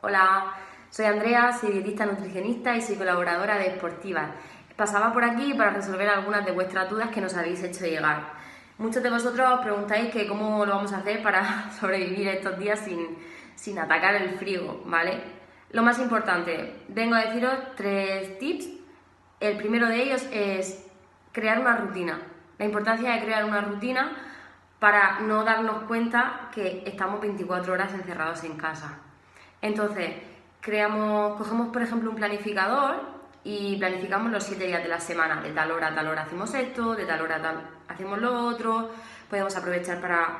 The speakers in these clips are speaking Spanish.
Hola, soy Andrea, soy dietista nutricionista y soy colaboradora de Sportivas. Pasaba por aquí para resolver algunas de vuestras dudas que nos habéis hecho llegar. Muchos de vosotros os preguntáis que cómo lo vamos a hacer para sobrevivir estos días sin atacar el frío, ¿vale? Lo más importante, vengo a deciros 3 tips. El primero de ellos es crear una rutina. La importancia de crear una rutina para no darnos cuenta que estamos 24 horas encerrados en casa. Entonces, cogemos por ejemplo un planificador y planificamos los 7 días de la semana. De tal hora a tal hora hacemos esto, de tal hora a tal hacemos lo otro. Podemos aprovechar para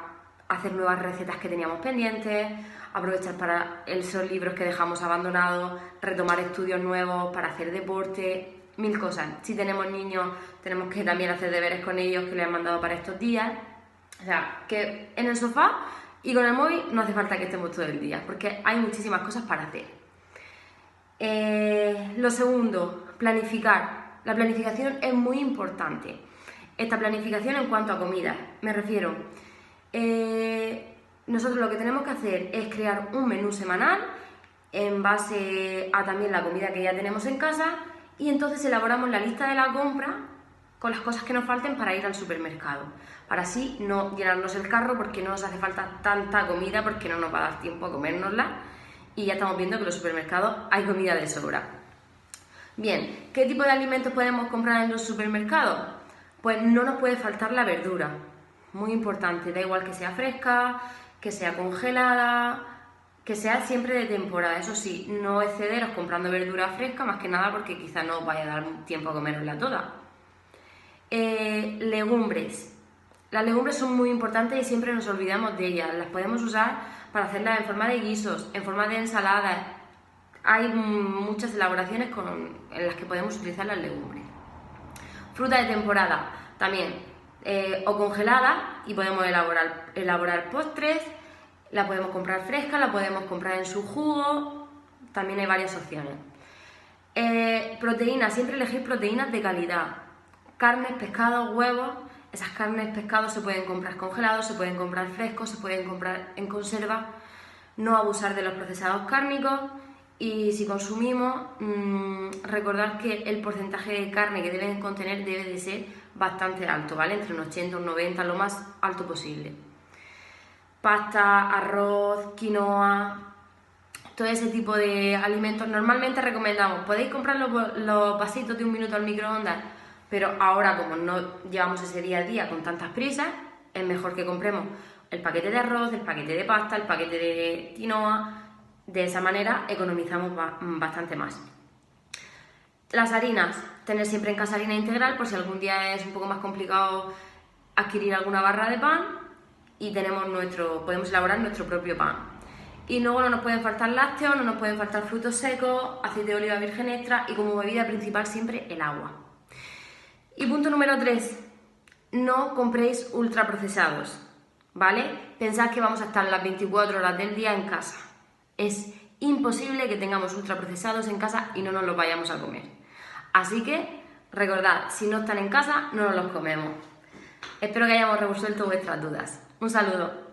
hacer nuevas recetas que teníamos pendientes, aprovechar para esos libros que dejamos abandonados, retomar estudios nuevos, para hacer deporte, 1000 cosas. Si tenemos niños, tenemos que también hacer deberes con ellos que les han mandado para estos días. O sea, que en el sofá y con el móvil no hace falta que estemos todo el día, porque hay muchísimas cosas para hacer. Lo segundo, planificar. La planificación es muy importante. Esta planificación en cuanto a comida, me refiero. Nosotros lo que tenemos que hacer es crear un menú semanal en base a también la comida que ya tenemos en casa y entonces elaboramos la lista de la compra con las cosas que nos falten para ir al supermercado, para así no llenarnos el carro porque no nos hace falta tanta comida porque no nos va a dar tiempo a comérnosla y ya estamos viendo que en los supermercados hay comida de sobra. Bien, ¿qué tipo de alimentos podemos comprar en los supermercados? Pues no nos puede faltar la verdura, muy importante, da igual que sea fresca, que sea congelada, que sea siempre de temporada, eso sí, no excederos comprando verdura fresca, más que nada porque quizá no os vaya a dar tiempo a comerosla toda. Legumbres. Las legumbres son muy importantes y siempre nos olvidamos de ellas. Las podemos usar para hacerlas en forma de guisos, en forma de ensaladas. Hay muchas elaboraciones en las que podemos utilizar las legumbres. Fruta de temporada también, o congelada, y podemos elaborar postres. La podemos comprar fresca, la podemos comprar en su jugo. También hay varias opciones. Proteínas, siempre elegir proteínas de calidad. Carnes, pescados, huevos. Esas carnes, pescados se pueden comprar congelados, se pueden comprar frescos, se pueden comprar en conserva. No abusar de los procesados cárnicos y si consumimos, recordar que el porcentaje de carne que deben contener debe de ser bastante alto, ¿vale? Entre un 80 y un 90, lo más alto posible. Pasta, arroz, quinoa, todo ese tipo de alimentos normalmente recomendamos. Podéis comprar los vasitos de 1 minuto al microondas, pero ahora como no llevamos ese día a día con tantas prisas, es mejor que compremos el paquete de arroz, el paquete de pasta, el paquete de quinoa. De esa manera economizamos bastante más. Las harinas, tener siempre en casa harina integral por si algún día es un poco más complicado adquirir alguna barra de pan y podemos elaborar nuestro propio pan. Y luego no nos pueden faltar lácteos, no nos pueden faltar frutos secos, aceite de oliva virgen extra y como bebida principal siempre el agua. Y punto número 3, no compréis ultraprocesados, ¿vale? Pensad que vamos a estar las 24 horas del día en casa. Es imposible que tengamos ultraprocesados en casa y no nos los vayamos a comer. Así que recordad, si no están en casa, no nos los comemos. Espero que hayamos resuelto vuestras dudas. Un saludo.